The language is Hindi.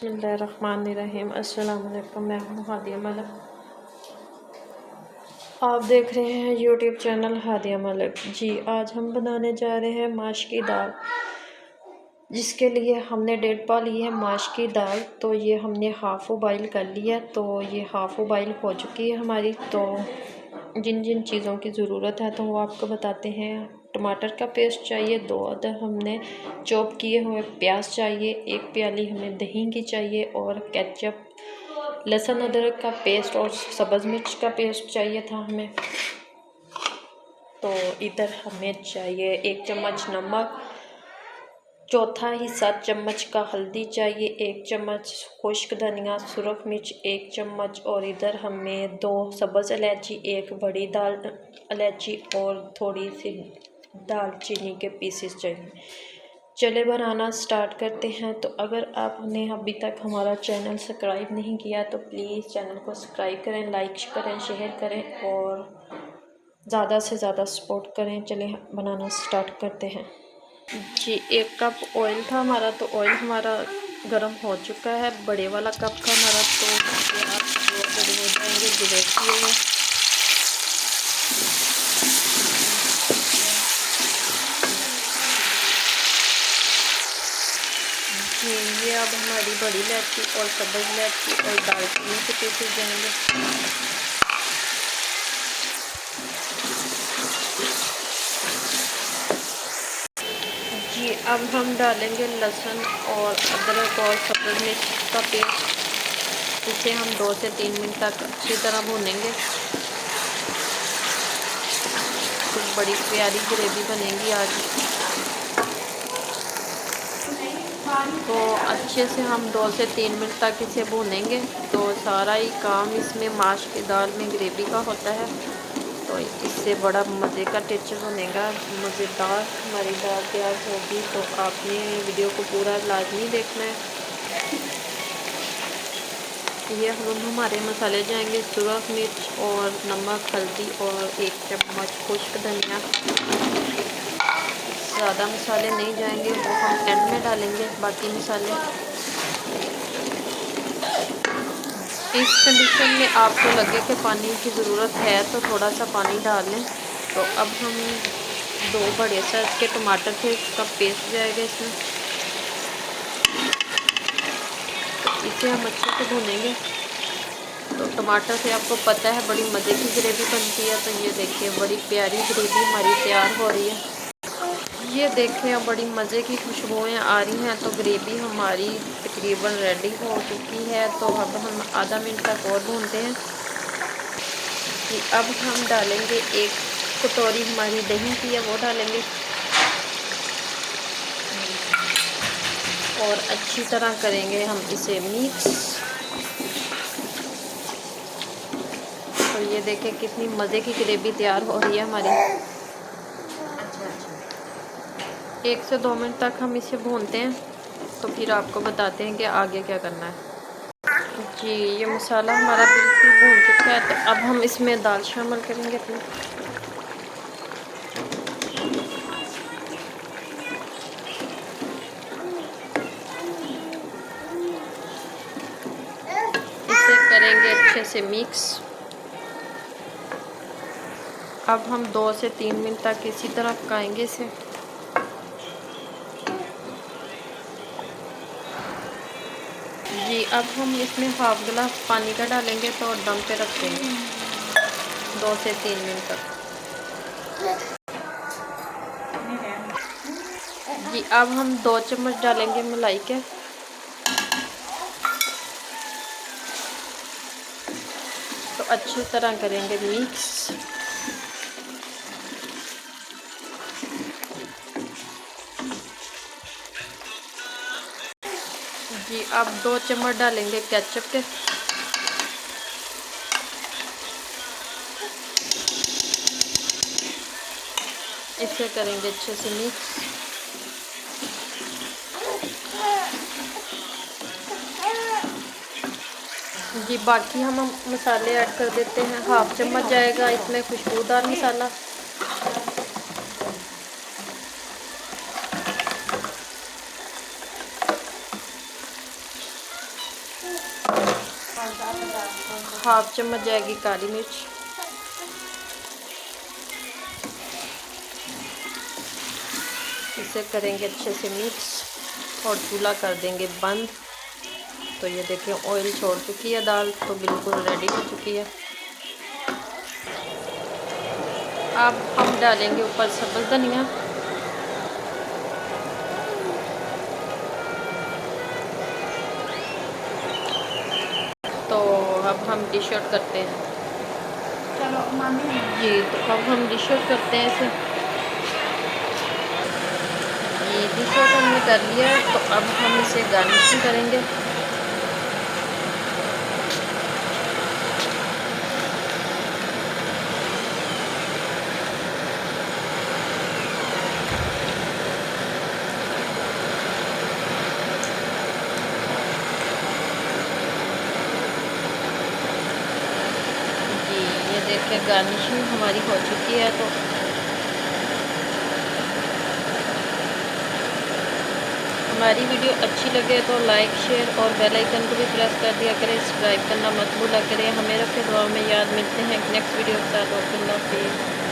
बिस्मिल्लाहिर्रहमानिर्रहीम। अस्सलाम वालेकुम। मैं हूँ हादिया मलिक। आप देख रहे हैं यूट्यूब चैनल हादिया मलिक। जी, आज हम बनाने जा रहे हैं माश की दाल, जिसके लिए हमने 1.5 पा ली है माश की दाल। तो ये हमने हाफ़ उबाइल कर लिया। तो ये हाफ़ उबाइल हो चुकी है हमारी। तो जिन जिन चीज़ों की ज़रूरत है तो वो आपको बताते हैं। टमाटर का पेस्ट चाहिए, 2 अदर हमने चॉप किए हुए प्याज चाहिए, 1 प्याली हमें दही की चाहिए, और केचप, लहसुन अदरक का पेस्ट और सब्ज़ मिर्च का पेस्ट चाहिए था हमें। तो इधर हमें चाहिए 1 चम्मच नमक, चौथा हिस्सा चम्मच का हल्दी चाहिए, 1 चम्मच खुश्क धनिया, सुरख मिर्च 1 चम्मच, और इधर हमें 2 सब्ज़ इलायची, 1 बड़ी दाल इलायची और थोड़ी सी दालचीनी के पीसेस चाहिए। चले बनाना स्टार्ट करते हैं। तो अगर आपने अभी तक हमारा चैनल सब्सक्राइब नहीं किया तो प्लीज़ चैनल को सब्सक्राइब करें, लाइक करें, शेयर करें और ज़्यादा से ज़्यादा सपोर्ट करें। चले बनाना स्टार्ट करते हैं। जी, 1 कप ऑयल था हमारा। तो ऑयल हमारा गर्म हो चुका है, बड़े वाला कप का हमारा। तो प्याज जो बड़े हो जाएंगे ग्रेट किए हुए। जी, ये अब हमारी बड़ी इलायची और सब्ज़ इलायची और दालचीनी के पीसेस जाएंगे। जी, अब हम डालेंगे लहसुन और अदरक और सब्ज़ मिर्च का पेस्ट। इसे हम 2 से 3 मिनट तक अच्छी तरह भूनेंगे। तो बड़ी प्यारी ग्रेवी बनेगी आज। तो अच्छे से हम 2 से 3 मिनट तक इसे भूनेंगे। तो सारा ही काम इसमें माश की दाल में ग्रेवी का होता है। तो इससे बड़ा मज़े का टेस्ट बनेगा, मज़ेदार हमारी दाल तैयार होगी। तो आपने वीडियो को पूरा लाजमी देखना है। ये हम हमारे मसाले जाएंगे, सुरख मिर्च और नमक, हल्दी और 1 चम्मच खुश्क धनिया। ज़्यादा मसाले नहीं जाएंगे, वो हम एंड में डालेंगे बाकी मसाले। इस कंडीशन में आपको लगे कि पानी की ज़रूरत है तो थोड़ा सा पानी डाल लें। तो अब हम 2 बड़े साइज़ के टमाटर थे, इसका पेस्ट जाएगा इसमें। इसे हम अच्छे से भूनेंगे। तो टमाटर से आपको पता है बड़ी मज़े की ग्रेवी बनती है। तो ये देखिए बड़ी प्यारी ग्रेवी हमारी तैयार हो रही है। ये देखें बड़ी मज़े की खुशबुएं आ रही हैं। तो ग्रेवी हमारी तकरीबन रेडी हो चुकी है। तो अब हम आधा मिनट तक और भूनते हैं। कि अब हम डालेंगे 1 कटोरी हमारी दही की है, वो डालेंगे और अच्छी तरह करेंगे हम इसे मिक्स। तो ये देखें कितनी मज़े की ग्रेवी तैयार हो रही है हमारी। 1 से 2 मिनट तक हम इसे भूनते हैं। तो फिर आपको बताते हैं कि आगे क्या करना है। जी, ये मसाला हमारा बिल्कुल भून चुका है। तो अब हम इसमें दाल शामिल करेंगे अपनी। इसे करेंगे अच्छे से मिक्स। अब हम 2 से 3 मिनट तक इसी तरह पकाएंगे इसे। जी, अब हम इसमें हाफ गिलास पानी का डालेंगे तो दम पे रख देंगे 2 से 3 मिनट तक। जी, अब हम 2 चम्मच डालेंगे मलाई के। तो अच्छी तरह करेंगे मिक्स। जी, अब 2 चम्मच डालेंगे केचप के। इसे करेंगे अच्छे से मिक्स। जी, बाकी हम मसाले ऐड कर देते हैं। हाफ चम्मच जाएगा इसमें खुशबूदार मसाला। हाफ चम्मच जाएगी काली मिर्च, इसे करेंगे अच्छे से मिक्स और चूल्हा कर देंगे बंद। तो ये देखिए ऑयल छोड़ चुकी है दाल, तो बिल्कुल रेडी हो चुकी है। अब हम डालेंगे ऊपर सब्ज़ धनिया, तो अब हम डिश आउट करते हैं। चलो मामी जी, तो अब हम डिश आउट करते हैं इसे। ये डिश आउट हमने कर लिया है, तो अब हम इसे गार्निशिंग करेंगे। जी, ये देखिए गार्निशिंग हमारी हो चुकी है। तो हमारी वीडियो अच्छी लगे तो लाइक शेयर और बेल आइकन को भी प्रेस कर दिया करें, सब्सक्राइब करना मत भूला करें। हमें रखें दुआ में याद। मिलते हैं नेक्स्ट वीडियो के साथ। और अल्लाह हाफिज़।